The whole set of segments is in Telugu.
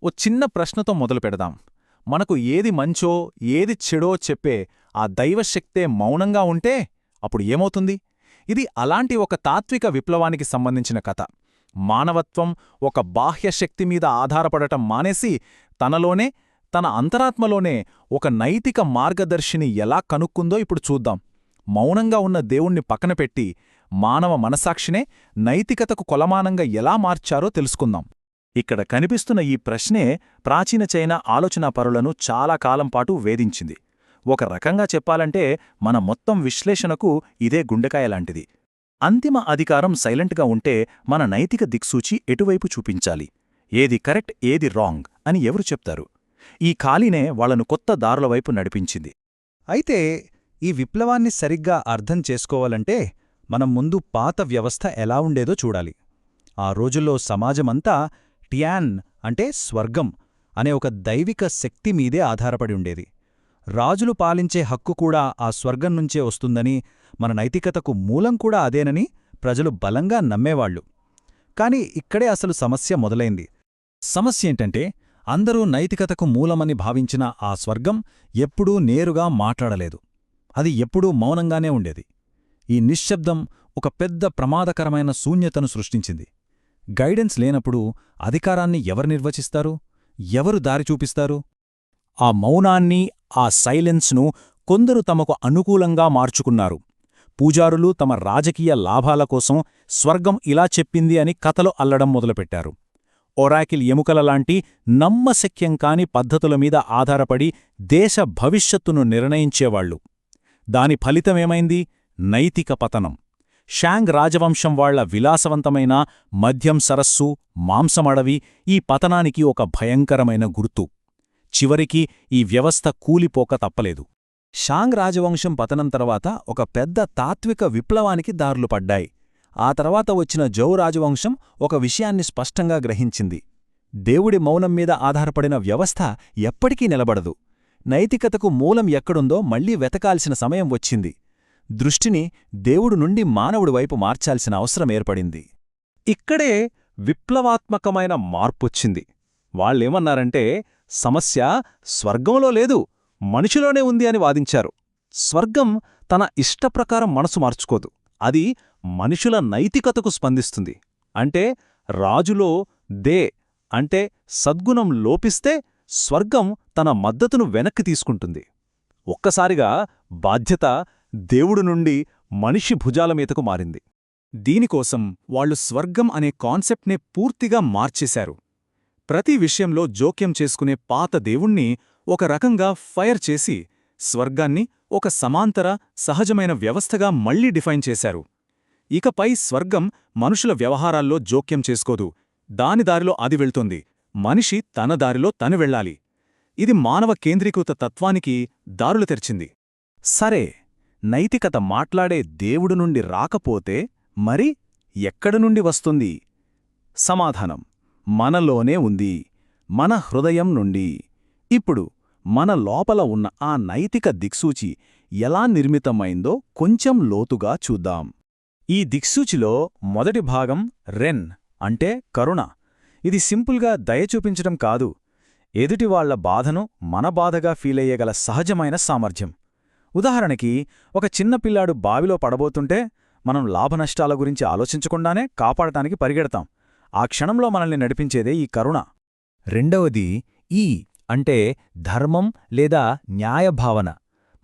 ఓ చిన్న ప్రశ్నతో మొదలు పెడదాం. మనకు ఏది మంచో ఏది చెడో చెప్పే ఆ దైవశక్తే మౌనంగా ఉంటే అప్పుడు ఏమవుతుంది? ఇది అలాంటి ఒక తాత్విక విప్లవానికి సంబంధించిన కథ. మానవత్వం ఒక బాహ్యశక్తి మీద ఆధారపడటం మానేసి తనలోనే, తన అంతరాత్మలోనే ఒక నైతిక మార్గదర్శిని ఎలా కనుక్కుందో ఇప్పుడు చూద్దాం. మౌనంగా ఉన్న దేవుణ్ణి పక్కనపెట్టి మానవ మనసాక్షినే నైతికతకు కొలమానంగా ఎలా మార్చారో తెలుసుకుందాం. ఇక్కడ కనిపిస్తున్న ఈ ప్రశ్నే ప్రాచీన చైనా ఆలోచనాపరులను చాలా కాలంపాటు వేధించింది. ఒక రకంగా చెప్పాలంటే మన మొత్తం విశ్లేషణకు ఇదే గుండెకాయలాంటిది. అంతిమ అధికారం సైలెంట్గా ఉంటే మన నైతిక దిక్సూచి ఎటువైపు చూపించాలి, ఏది కరెక్ట్ ఏది రాంగ్ అని ఎవరు చెప్తారు? ఈ ఖాళీనే వాళ్లను కొత్త దారుల వైపు నడిపించింది. అయితే ఈ విప్లవాన్ని సరిగ్గా అర్థం చేసుకోవాలంటే మనం ముందు పాత వ్యవస్థ ఎలా ఉండేదో చూడాలి. ఆ రోజుల్లో సమాజమంతా టియాన్ అంటే స్వర్గం అనే ఒక దైవిక శక్తి మీదే ఆధారపడి ఉండేది. రాజులు పాలించే హక్కు కూడా ఆ స్వర్గం నుంచే వస్తుందని, మన నైతికతకు మూలం కూడా అదేనని ప్రజలు బలంగా నమ్మేవాళ్లు. కాని ఇక్కడే అసలు సమస్య మొదలైంది. సమస్యేంటంటే అందరూ నైతికతకు మూలమని భావించిన ఆ స్వర్గం ఎప్పుడూ నేరుగా మాట్లాడలేదు. అది ఎప్పుడూ మౌనంగానే ఉండేది. ఈ నిశ్శబ్దం ఒక పెద్ద ప్రమాదకరమైన శూన్యతను సృష్టించింది. గైడెన్స్ లేనప్పుడు అధికారాన్ని ఎవరు నిర్వచిస్తారు? ఎవరు దారి చూపిస్తారు? ఆ మౌనాన్ని, ఆ సైలెన్స్ను కొందరు తమకు అనుకూలంగా మార్చుకున్నారు. పూజారులు తమ రాజకీయ లాభాల కోసం స్వర్గం ఇలా చెప్పింది అని కథలు అల్లడం మొదలుపెట్టారు. ఒరాకిల్ ఎముకలలాంటి నమ్మశక్యం కాని పద్ధతుల మీద ఆధారపడి దేశ భవిష్యత్తును నిర్ణయించేవాళ్లు. దాని ఫలితమేమైంది? నైతిక పతనం. షాంగ్ రాజవంశం వాళ్ల విలాసవంతమైన మద్యం సరస్సు, మాంసమడవి ఈ పతనానికి ఒక భయంకరమైన గుర్తు. చివరికి ఈ వ్యవస్థ కూలిపోక తప్పలేదు. షాంగ్ రాజవంశం పతనం తర్వాత ఒక పెద్ద తాత్విక విప్లవానికి దారులు పడ్డాయి. ఆ తర్వాత వచ్చిన జౌ రాజవంశం ఒక విషయాన్ని స్పష్టంగా గ్రహించింది. దేవుడి మౌనం మీద ఆధారపడిన వ్యవస్థ ఎప్పటికీ నిలబడదు. నైతికతకు మూలం ఎక్కడుందో మళ్లీ వెతకాల్సిన సమయం వచ్చింది. దృష్టిని దేవుడు నుండి మానవుడి వైపు మార్చాల్సిన అవసరం ఏర్పడింది. ఇక్కడే విప్లవాత్మకమైన మార్పొచ్చింది. వాళ్ళేమన్నారంటే సమస్య స్వర్గంలో లేదు, మనిషిలోనే ఉంది అని వాదించారు. స్వర్గం తన ఇష్టప్రకారం మనసు మార్చుకోదు, అది మనుషుల నైతికతకు స్పందిస్తుంది. అంటే రాజులో దే అంటే సద్గుణం లోపిస్తే స్వర్గం తన మద్దతును వెనక్కి తీసుకుంటుంది. ఒక్కసారిగా బాధ్యత దేవుడు నుండి మనిషి భుజాల మీదకు మారింది. దీనికోసం వాళ్లు స్వర్గం అనే కాన్సెప్ట్నే పూర్తిగా మార్చేశారు. ప్రతి విషయంలో జోక్యం చేసుకునే పాత దేవుణ్ణి ఒక రకంగా ఫైర్ చేసి స్వర్గాన్ని ఒక సమాంతర, సహజమైన వ్యవస్థగా మళ్లీ డిఫైన్ చేశారు. ఇకపై స్వర్గం మనుషుల వ్యవహారాల్లో జోక్యం చేసుకోదు, దాని దారిలో అది వెళ్తుంది, మనిషి తన దారిలో తను వెళ్ళాలి. ఇది మానవ కేంద్రీకృత తత్వానికి దారులు తెరిచింది. సరే, నైతికత మాట్లాడే దేవుడు నుండి రాకపోతే మరి ఎక్కడి నుండి వస్తుంది? సమాధానం మనలోనే ఉంది, మన హృదయం నుండి. ఇప్పుడు మన లోపల ఉన్న ఆ నైతిక దిక్సూచి ఎలా నిర్మితమైందో కొంచెం లోతుగా చూద్దాం. ఈ దిక్సూచిలో మొదటి భాగం రెన్ అంటే కరుణ. ఇది సింపుల్గా దయ చూపించడం కాదు, ఎదుటివాళ్ల బాధను మన బాధగా ఫీలయ్యగల సహజమైన సామర్థ్యం. ఉదాహరణకి, ఒక చిన్న పిల్లాడు బావిలో పడబోతుంటే మనం లాభనష్టాల గురించి ఆలోచించకుండానే కాపాడటానికి పరిగెడతాం. ఆ క్షణంలో మనల్ని నడిపించేదే ఈ కరుణ. రెండవది ఈ అంటే ధర్మం లేదా న్యాయభావన.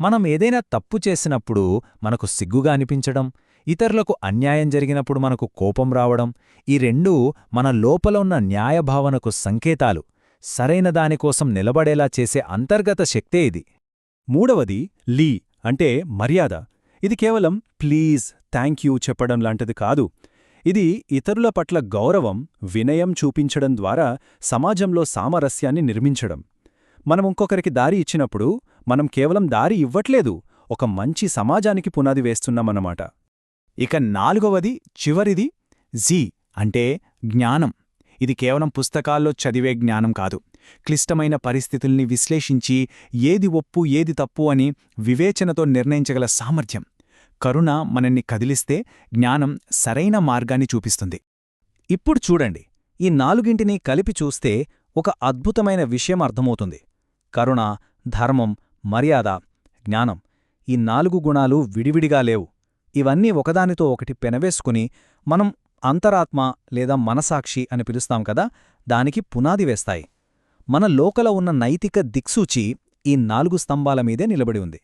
మనం ఏదైనా తప్పు చేసినప్పుడు మనకు సిగ్గుగా అనిపించడం, ఇతరులకు అన్యాయం జరిగినప్పుడు మనకు కోపం రావడం, ఈ రెండూ మన లోపల ఉన్న న్యాయభావనకు సంకేతాలు. సరైన దానికోసం నిలబడేలా చేసే అంతర్గత శక్తే ఇది. మూడవది లీ అంటే మర్యాద. ఇది కేవలం ప్లీజ్, థ్యాంక్యూ చెప్పడం లాంటిది కాదు. ఇది ఇతరుల పట్ల గౌరవం, వినయం చూపించడం ద్వారా సమాజంలో సామరస్యాన్ని నిర్మించడం. మనం ఇంకొకరికి దారి ఇచ్చినప్పుడు మనం కేవలం దారి ఇవ్వట్లేదు, ఒక మంచి సమాజానికి పునాది వేస్తున్నామన్నమాట. ఇక నాలుగవది, చివరిది జీ అంటే జ్ఞానం. ఇది కేవలం పుస్తకాల్లో చదివే జ్ఞానం కాదు. క్లిష్టమైన పరిస్థితుల్ని విశ్లేషించి ఏది ఒప్పు ఏది తప్పు అని వివేచనతో నిర్ణయించగల సామర్థ్యం. కరుణ మనల్ని కదిలిస్తే జ్ఞానం సరైన మార్గాన్ని చూపిస్తుంది. ఇప్పుడు చూడండి, ఈ నాలుగింటినీ కలిపి చూస్తే ఒక అద్భుతమైన విషయం అర్థమవుతుంది. కరుణ, ధర్మం, మర్యాద, జ్ఞానం ఈ 4 గుణాలు విడివిడిగా లేవు. ఇవన్నీ ఒకదానితో ఒకటి పెనవేసుకుని మనం అంతరాత్మ లేదా మనసాక్షి అని పిలుస్తాం కదా, దానికి పునాది వేస్తాయి. మన లోకల ఉన్న నైతిక దిక్సూచి ఈ 4 స్తంభాల మీదే నిలబడి ఉంది.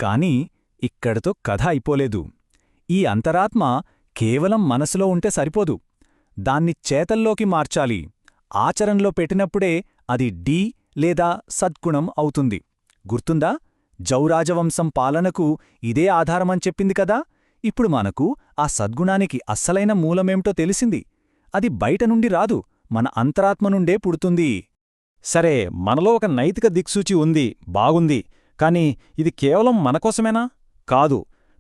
కాని ఇక్కడితో కథ అయిపోలేదు. ఈ అంతరాత్మ కేవలం మనసులో ఉంటే సరిపోదు. దాన్ని చేతల్లోకి మార్చాలి. ఆచరణలో పెట్టినప్పుడే అది డి లేదా సద్గుణం అవుతుంది. గుర్తుందా? జౌరాజవంశం పాలనకు ఇదే ఆధారమని చెప్పింది కదా. ఇప్పుడు మనకు ఆ సద్గుణానికి అస్సలైన మూలమేమిటో తెలిసింది. అది బయట నుండి రాదు, మన అంతరాత్మ నుండే పుడుతుంది. సరే, మనలో ఒక నైతిక దిక్సూచి ఉంది, బాగుంది. కాని ఇది కేవలం మనకోసమేనా? కాదు.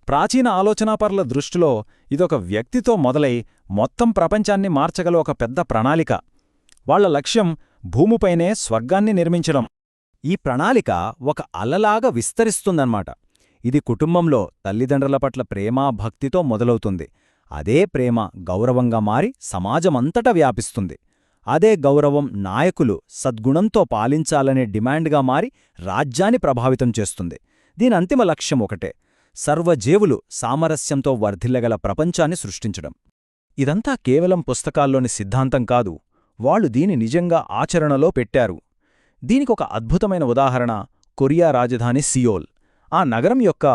ప్రాచీన ఆలోచనాపరుల దృష్టిలో ఇదొక వ్యక్తితో మొదలై మొత్తం ప్రపంచాన్ని మార్చగల ఒక పెద్ద ప్రణాళిక. వాళ్ల లక్ష్యం భూమిపైనే స్వర్గాన్ని నిర్మించడం. ఈ ప్రణాళిక ఒక అలలాగా విస్తరిస్తుందన్నమాట. ఇది కుటుంబంలో తల్లిదండ్రుల పట్ల ప్రేమ, భక్తితో మొదలవుతుంది. అదే ప్రేమ గౌరవంగా మారి సమాజమంతటా వ్యాపిస్తుంది. అదే గౌరవం నాయకులు సద్గుణంతో పాలించాలనే డిమాండ్గా మారి రాజ్యాన్ని ప్రభావితం చేస్తుంది. దీని అంతిమ లక్ష్యం ఒకటే: సర్వజీవులు సామరస్యంతో వర్ధిల్లగల ప్రపంచాన్ని సృష్టించడం. ఇదంతా కేవలం పుస్తకాల్లోని సిద్ధాంతం కాదు, వాళ్ళు దీని నిజంగా ఆచరణలో పెట్టారు. దీనికొక అద్భుతమైన ఉదాహరణ కొరియా రాజధాని సియోల్. ఆ నగరం యొక్క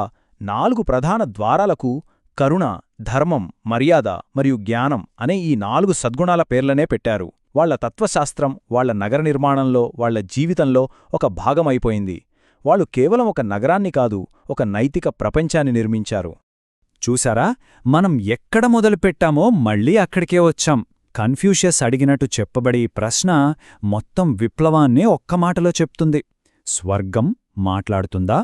4 ప్రధాన ద్వారాలకు కరుణ, ధర్మం, మర్యాద మరియు జ్ఞానం అనే ఈ 4 సద్గుణాల పేర్లనే పెట్టారు. వాళ్ల తత్వశాస్త్రం వాళ్ల నగర నిర్మాణంలో, వాళ్ల జీవితంలో ఒక భాగమైపోయింది. వాళ్ళు కేవలం ఒక నగరాన్ని కాదు, ఒక నైతిక ప్రపంచాన్ని నిర్మించారు. చూశారా? మనం ఎక్కడ మొదలుపెట్టామో మళ్ళీ అక్కడికే వచ్చాం. కన్ఫ్యూషియస్ అడిగినట్టు చెప్పబడి ఈ ప్రశ్న మొత్తం విప్లవాన్నే ఒక్క మాటలో చెప్తుంది. స్వర్గం మాట్లాడుతుందా?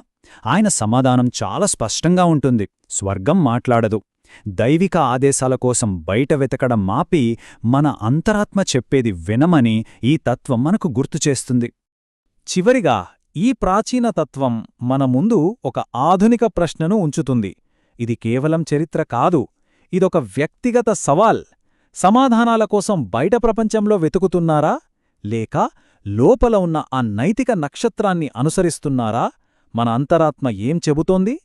ఆయన సమాధానం చాలా స్పష్టంగా ఉంటుంది. స్వర్గం మాట్లాడదు. దైవిక ఆదేశాల కోసం బయట వెతకడం మాపి మన అంతరాత్మ చెప్పేది వినమని ఈ తత్వం మనకు గుర్తుచేస్తుంది. చివరిగా ఈ ప్రాచీన తత్వం మన ముందు ఒక ఆధునిక ప్రశ్నను ఉంచుతుంది. ఇది కేవలం చరిత్ర కాదు, ఇదొక వ్యక్తిగత సవాల్. సమాధానాల కోసం బయట ప్రపంచంలో వెతుకుతున్నారా? లేక లోపల ఉన్న ఆ నైతిక నక్షత్రాన్ని అనుసరిస్తున్నారా? మన అంతరాత్మ ఏం చెబుతోంది?